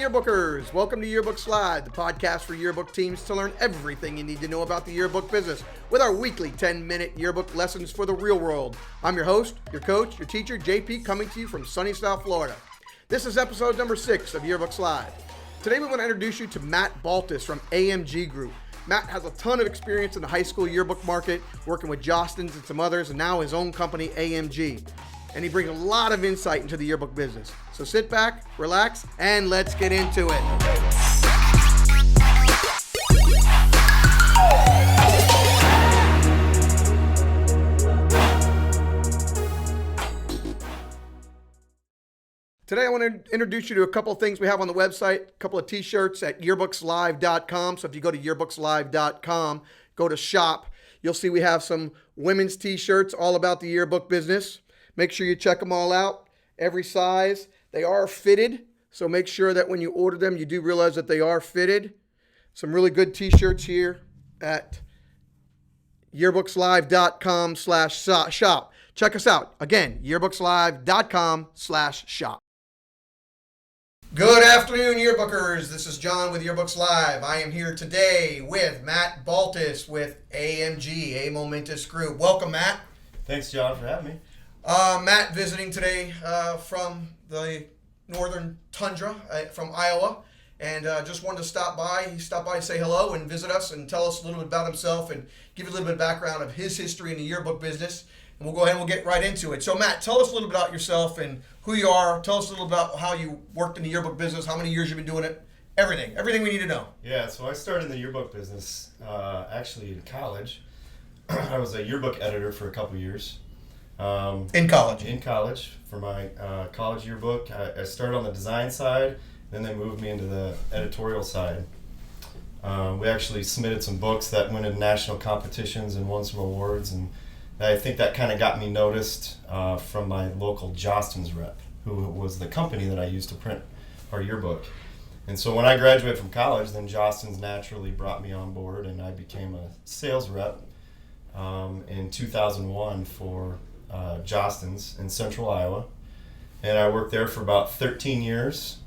Yearbookers! Welcome to Yearbooks Live, the podcast for yearbook teams to learn everything you need to know about the yearbook business with our weekly 10-minute yearbook lessons for the real world. I'm your host, your coach, your teacher, JP, coming to you from sunny South Florida. This is episode number 6 of Yearbooks Live. Today we want to introduce you to Matt Baltes from AMG Group. Matt has a ton of experience in the high school yearbook market, working with Jostens and some others, and now his own company, AMG. And he brings a lot of insight into the yearbook business. So sit back, relax, and let's get into it. Today I want to introduce you to a couple of things we have on the website, a couple of t-shirts at yearbookslive.com. So if you go to yearbookslive.com, go to shop, you'll see we have some women's t-shirts all about the yearbook business. Make sure you check them all out, every size. They are fitted, so make sure that when you order them, you do realize that they are fitted. Some really good t-shirts here at yearbookslive.com/shop. Check us out. Again, yearbookslive.com/shop. Good afternoon, yearbookers. This is John with Yearbooks Live. I am here today with Matt Baltes with AMG, a Momentous Group. Welcome, Matt. Thanks, John, for having me. Matt visiting today from the northern tundra from Iowa, and just wanted to stop by. He stopped by to say hello and visit us and tell us a little bit about himself and give a little bit of background of his history in the yearbook business. And we'll go ahead and we'll get right into it. So, Matt, tell us a little bit about yourself and who you are. Tell us a little about how you worked in the yearbook business, how many years you've been doing it, everything we need to know. Yeah, so I started in the yearbook business actually in college. I was a yearbook editor for a couple years. In college? In college, for my college yearbook. I started on the design side, then they moved me into the editorial side. We actually submitted some books that went into national competitions and won some awards, and I think that kind of got me noticed from my local Jostens rep, who was the company that I used to print our yearbook. And so when I graduated from college, then Jostens naturally brought me on board, and I became a sales rep in 2001 for Jostens in central Iowa, and I worked there for about 13 years.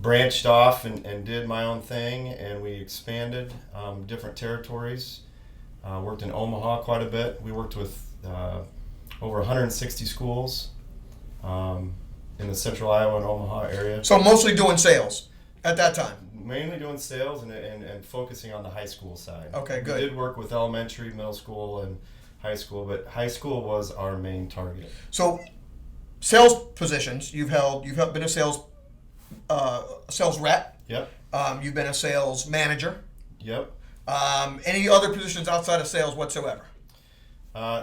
Branched off and did my own thing, and we expanded different territories. Worked in Omaha quite a bit. We worked with over 160 schools in the central Iowa and Omaha area. So mostly doing sales at that time? Mainly doing sales and focusing on the high school side. Okay, good. We did work with elementary, middle school, and high school, but high school was our main target. So, sales positions you've been a sales rep. Yep. You've been a sales manager. Yep. Any other positions outside of sales whatsoever?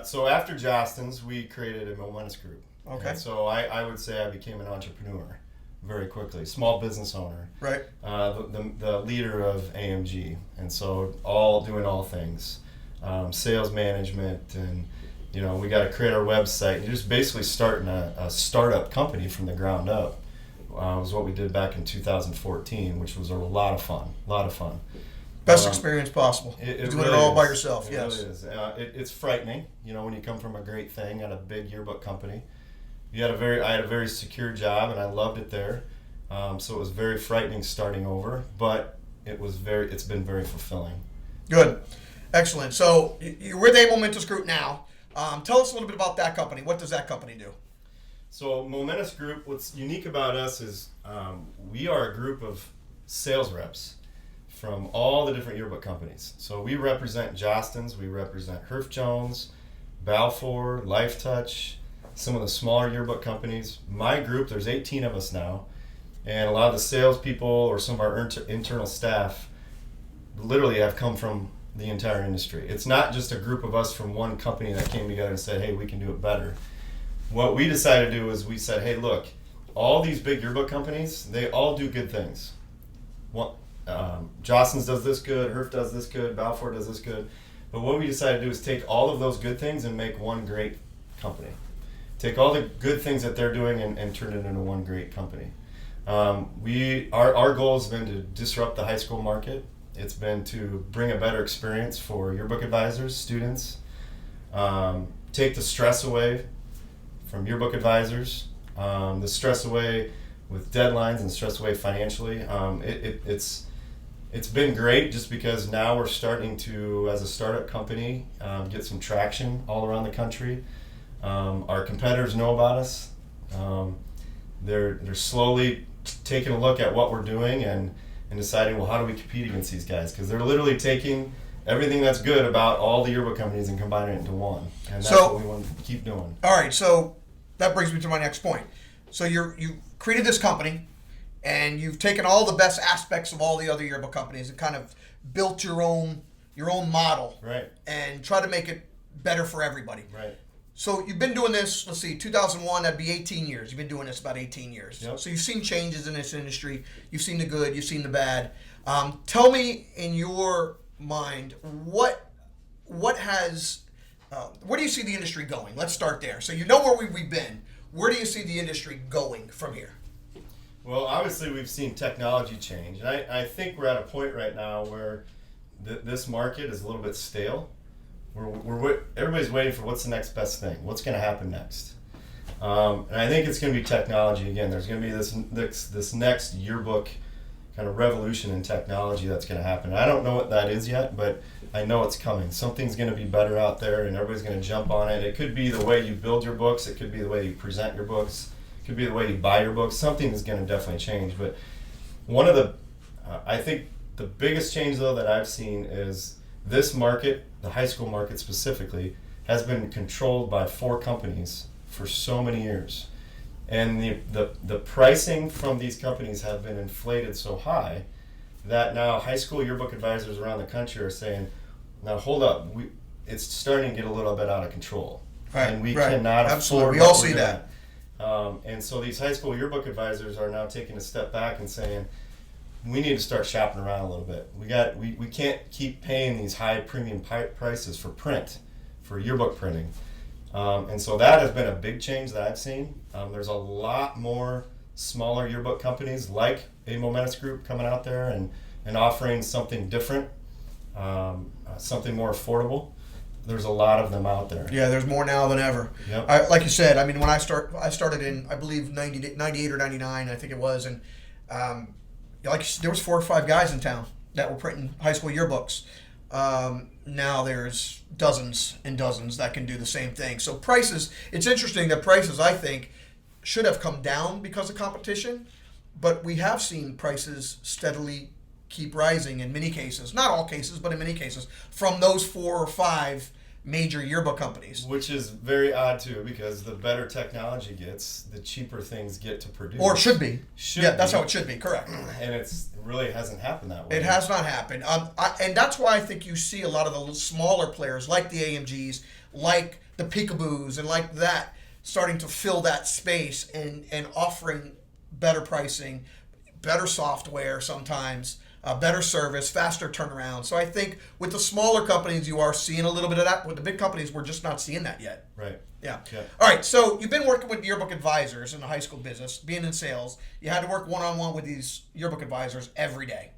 So after Jostens, we created a Momentous Group. Okay. And so I would say I became an entrepreneur very quickly, small business owner. Right. The leader of AMG, and so doing all things. Sales management, and we got to create our website. And just basically starting a startup company from the ground up was what we did back in 2014, which was a lot of fun. Best experience possible. Doing it all by yourself. Yes. Really is. It's frightening, when you come from a great thing at a big yearbook company. I had a very secure job, and I loved it there. So it was very frightening starting over, but it's been very fulfilling. Good. Excellent. So you're with a Momentous Group now. Tell us a little bit about that company. What does that company do? So Momentous Group, what's unique about us is we are a group of sales reps from all the different yearbook companies. So we represent Jostens, we represent Herf Jones, Balfour, Lifetouch, some of the smaller yearbook companies. My group, there's 18 of us now, and a lot of the salespeople or some of our internal staff literally have come from the entire industry. It's not just a group of us from one company that came together and said, hey, we can do it better. What we decided to do is we said, hey, look, all these big yearbook companies, they all do good things. Jostens does this good, Herf does this good, Balfour does this good. But what we decided to do is take all of those good things and make one great company. Take all the good things that they're doing and turn it into one great company. Our goal has been to disrupt the high school market. It's been to bring a better experience for yearbook advisors, students, take the stress away from yearbook advisors, the stress away with deadlines and stressed away financially. It's been great just because now we're starting to, as a startup company, get some traction all around the country. Our competitors know about us. They're slowly taking a look at what we're doing and deciding, well, how do we compete against these guys? Because they're literally taking everything that's good about all the yearbook companies and combining it into one. And that's what we want to keep doing. All right, so that brings me to my next point. So you created this company, and you've taken all the best aspects of all the other yearbook companies and kind of built your own model, right, and try to make it better for everybody. Right. So you've been doing this, let's see, 2001, that'd be 18 years. You've been doing this about 18 years. Yep. So you've seen changes in this industry. You've seen the good, you've seen the bad. Tell me, in your mind, what has, where do you see the industry going? Let's start there. So you know where we've been. Where do you see the industry going from here? Well, obviously we've seen technology change, and I think we're at a point right now where this market is a little bit stale. Everybody's waiting for what's the next best thing, what's going to happen next, and I think it's going to be technology again. There's going to be this next yearbook kind of revolution in technology that's going to happen. I don't know what that is yet, but I know it's coming. Something's going to be better out there, and everybody's going to jump on it. It could be the way you build your books. It could be the way you present your books. It could be the way you buy your books. Something is going to definitely change. But one of the, I think the biggest change though that I've seen is this market, the high school market specifically, has been controlled by 4 companies for so many years. And the pricing from these companies have been inflated so high that now high school yearbook advisors around the country are saying, now hold up, it's starting to get a little bit out of control. Right, and we right. cannot Absolutely. afford We all what we're see doing. that. And so these high school yearbook advisors are now taking a step back and saying, we need to start shopping around a little bit. We can't keep paying these high premium prices for print, for yearbook printing. And so that has been a big change that I've seen. There's a lot more smaller yearbook companies like a Momentous Group coming out there and offering something different, something more affordable. There's a lot of them out there. Yeah, there's more now than ever. Yep. Like you said, I mean, when I started in, I believe 98 or 99, I think it was, and there was 4 or 5 guys in town that were printing high school yearbooks. Now there's dozens and dozens that can do the same thing. So prices, it's interesting that prices, I think, should have come down because of competition, but we have seen prices steadily keep rising in many cases, not all cases, but in many cases, from those 4 or 5 major yearbook companies. Which is very odd too, because the better technology gets, the cheaper things get to produce. Or should be. That's how it should be, correct. And it really hasn't happened that way. It has not happened. And that's why I think you see a lot of the smaller players, like the AMGs, like the Peekaboos, and like that, starting to fill that space and offering better pricing, better software sometimes, better service, faster turnaround. So I think with the smaller companies, you are seeing a little bit of that. With the big companies, we're just not seeing that yet. Right. Yeah. All right. So you've been working with yearbook advisors in the high school business, being in sales. You had to work one-on-one with these yearbook advisors every day.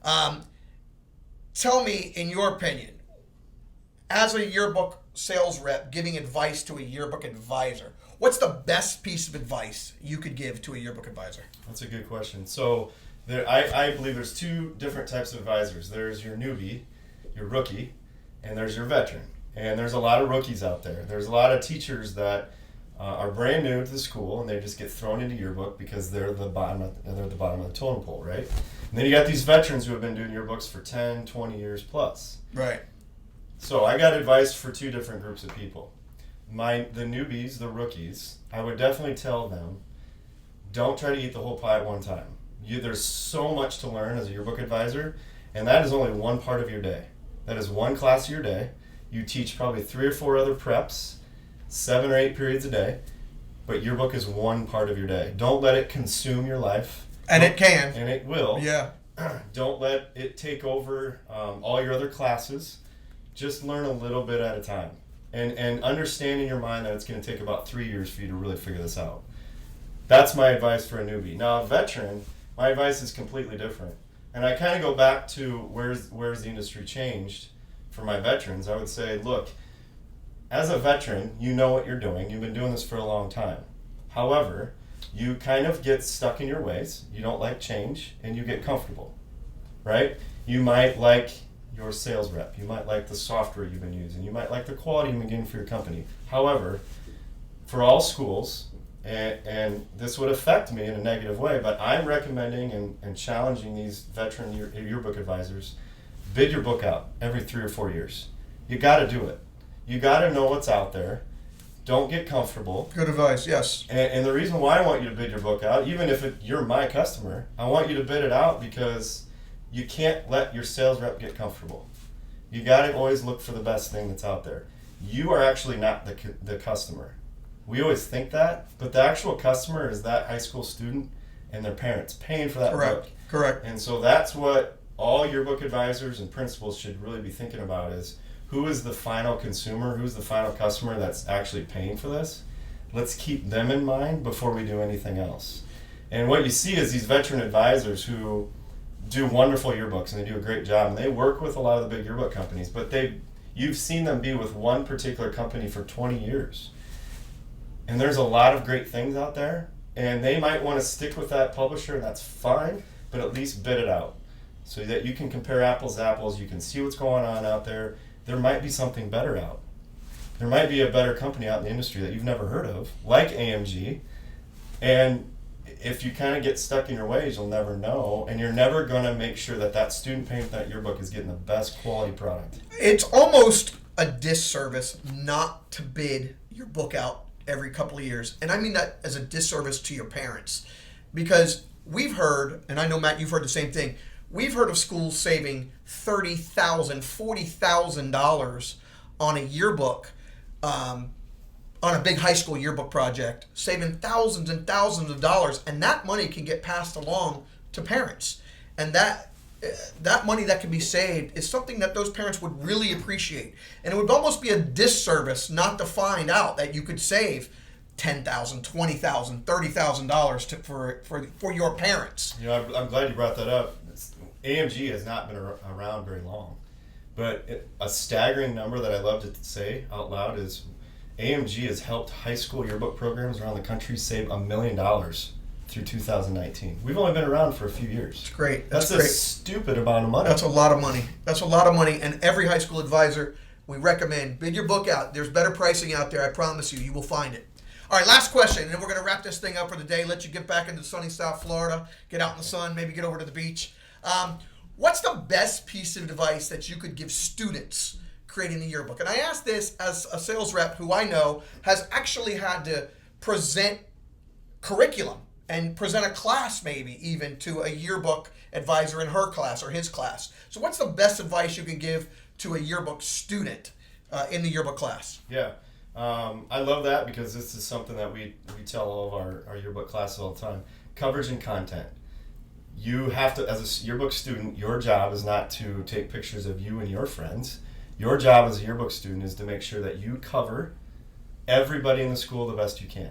Tell me, in your opinion, as a yearbook sales rep giving advice to a yearbook advisor, what's the best piece of advice you could give to a yearbook advisor? That's a good question. So I believe there's 2 different types of advisors. There's your newbie, your rookie, and there's your veteran. And there's a lot of rookies out there. There's a lot of teachers that are brand new to the school, and they just get thrown into yearbook because they're the bottom of the totem pole, right? And then you got these veterans who have been doing yearbooks for 10, 20 years plus. Right. So I got advice for 2 different groups of people. The newbies, the rookies, I would definitely tell them, don't try to eat the whole pie at one time. There's so much to learn as a yearbook advisor, and that is only one part of your day. That is one class of your day. You teach probably 3 or 4 other preps, 7 or 8 periods a day, but yearbook is one part of your day. Don't let it consume your life. And it can. And it will. Yeah. Don't let it take over all your other classes. Just learn a little bit at a time. And understand in your mind that it's going to take about 3 years for you to really figure this out. That's my advice for a newbie. Now, a veteran, my advice is completely different. And I kind of go back to where's the industry changed for my veterans. I would say, look, as a veteran, you know what you're doing. You've been doing this for a long time. However, you kind of get stuck in your ways. You don't like change, and you get comfortable, right? You might like your sales rep. You might like the software you've been using. You might like the quality you've been getting for your company. However, for all schools, and this would affect me in a negative way, but I'm recommending and challenging these veteran yearbook advisors, bid your book out every 3 or 4 years. You got to do it. You got to know what's out there. Don't get comfortable. Good advice, yes. And the reason why I want you to bid your book out, even if you're my customer, I want you to bid it out because you can't let your sales rep get comfortable. You got to always look for the best thing that's out there. You are actually not the customer. We always think that, but the actual customer is that high school student and their parents paying for that book. Correct. And so that's what all yearbook advisors and principals should really be thinking about is who is the final consumer, who's the final customer that's actually paying for this. Let's keep them in mind before we do anything else. And what you see is these veteran advisors who do wonderful yearbooks and they do a great job and they work with a lot of the big yearbook companies, but you've seen them be with one particular company for 20 years. And there's a lot of great things out there, and they might want to stick with that publisher, and that's fine, but at least bid it out so that you can compare apples to apples. You can see what's going on out there. There might be something better out. There might be a better company out in the industry that you've never heard of, like AMG. And if you kind of get stuck in your ways, you'll never know, and you're never going to make sure that student paying for that yearbook is getting the best quality product. It's almost a disservice not to bid your book out every couple of years. And I mean that as a disservice to your parents. Because we've heard, and I know, Matt, you've heard the same thing, we've heard of schools saving $30,000, $40,000 on a yearbook, on a big high school yearbook project, saving thousands and thousands of dollars, and that money can get passed along to parents. And that money that can be saved is something that those parents would really appreciate. And it would almost be a disservice not to find out that you could save $10,000, $20,000, $30,000 for your parents. You know, I'm glad you brought that up. AMG has not been around very long, but a staggering number that I love to say out loud is AMG has helped high school yearbook programs around the country save $1 million through 2019. We've only been around for a few years. It's great. That's a stupid amount of money. That's a lot of money. And every high school advisor, we recommend bid your book out. There's better pricing out there. I promise you, you will find it. All right, last question, and then we're going to wrap this thing up for the day, let you get back into sunny South Florida, get out in the sun, maybe get over to the beach. What's the best piece of advice that you could give students creating the yearbook? And I ask this as a sales rep who I know has actually had to present curriculum and present a class maybe even to a yearbook advisor in her class or his class. So what's the best advice you can give to a yearbook student in the yearbook class? Yeah, I love that because this is something that we tell all of our yearbook classes all the time. Coverage and content. You have to, as a yearbook student, your job is not to take pictures of you and your friends. Your job as a yearbook student is to make sure that you cover everybody in the school the best you can.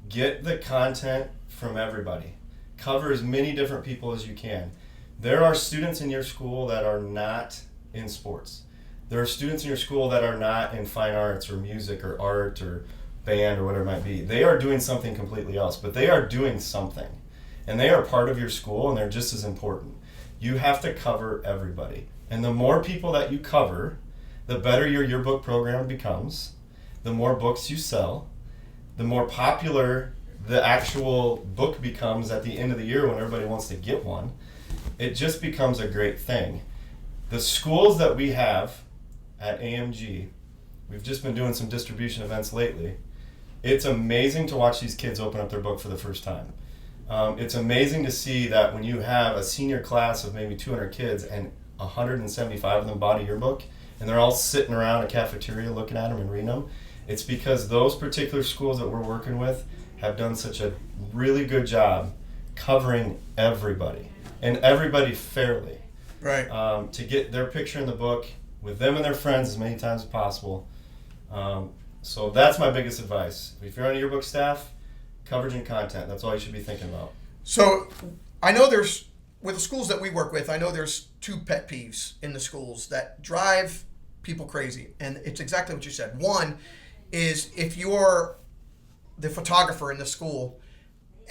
Get the content from everybody. Cover as many different people as you can. There are students in your school that are not in sports. There are students in your school that are not in fine arts or music or art or band or whatever it might be. They are doing something completely else, but they are doing something. And they are part of your school and they're just as important. You have to cover everybody. And the more people that you cover, the better your yearbook program becomes, the more books you sell, the more popular the actual book becomes at the end of the year when everybody wants to get one. It just becomes a great thing. The schools that we have at AMG, we've just been doing some distribution events lately. It's amazing to watch these kids open up their book for the first time. It's amazing to see that when you have a senior class of maybe 200 kids and 175 of them bought a yearbook, and they're all sitting around a cafeteria looking at them and reading them, it's because those particular schools that we're working with have done such a really good job covering everybody, and everybody fairly. Right. To get their picture in the book with them and their friends as many times as possible. So that's my biggest advice. If you're on a yearbook staff, coverage and content, that's all you should be thinking about. So I know with the schools that we work with, I know there's two pet peeves in the schools that drive people crazy. And it's exactly what you said. One is if you're the photographer in the school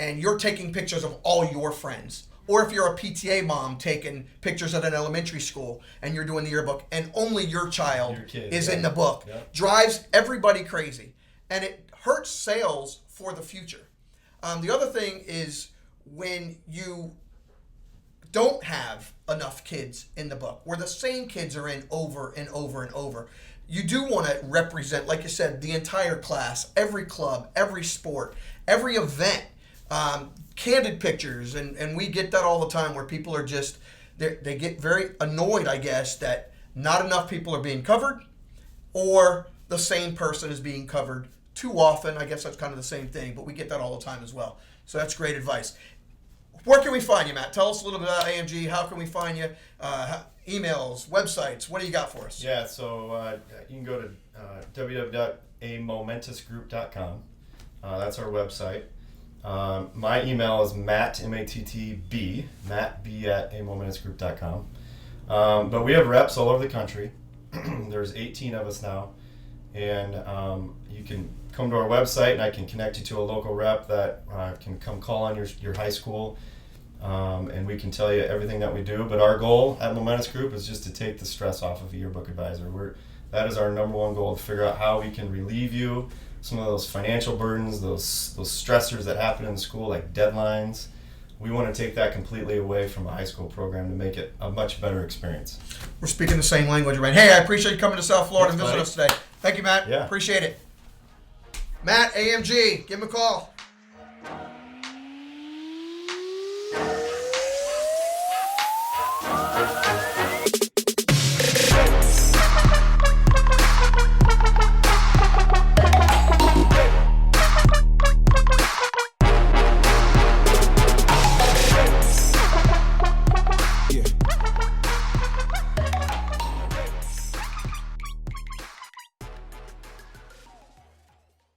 and you're taking pictures of all your friends. Or if you're a PTA mom taking pictures at an elementary school and you're doing the yearbook and only your child is in the book, drives everybody crazy. And it hurts sales for the future. The other thing is when you don't have enough kids in the book, where the same kids are in over and over and over, you do want to represent, like you said, the entire class, every club, every sport, every event, candid pictures, and we get that all the time where people are just, they get very annoyed, I guess, that not enough people are being covered or the same person is being covered too often. I guess that's kind of the same thing, but we get that all the time as well. So that's great advice. Where can we find you, Matt? Tell us a little bit about AMG. How can we find you? Emails, websites. What do you got for us? Yeah, so you can go to www.momentousgroup.com. That's our website. My email is Matt, M-A-T-T-B, Matt B at momentousgroup.com. But we have reps all over the country. There's 18 of us now. And you can come to our website and I can connect you to a local rep that can come call on your high school. And we can tell you everything that we do. But our goal at Momentous Group is just to take the stress off of a yearbook advisor. That is our number one goal, to figure out how we can relieve you some of those financial burdens, those stressors that happen in the school, like deadlines. We want to take that completely away from a high school program to make it a much better experience. We're speaking the same language, right? Hey, I appreciate you coming to South Florida and visiting us today. Thank you, Matt. Yeah. Appreciate it. Matt, AMG, give him a call.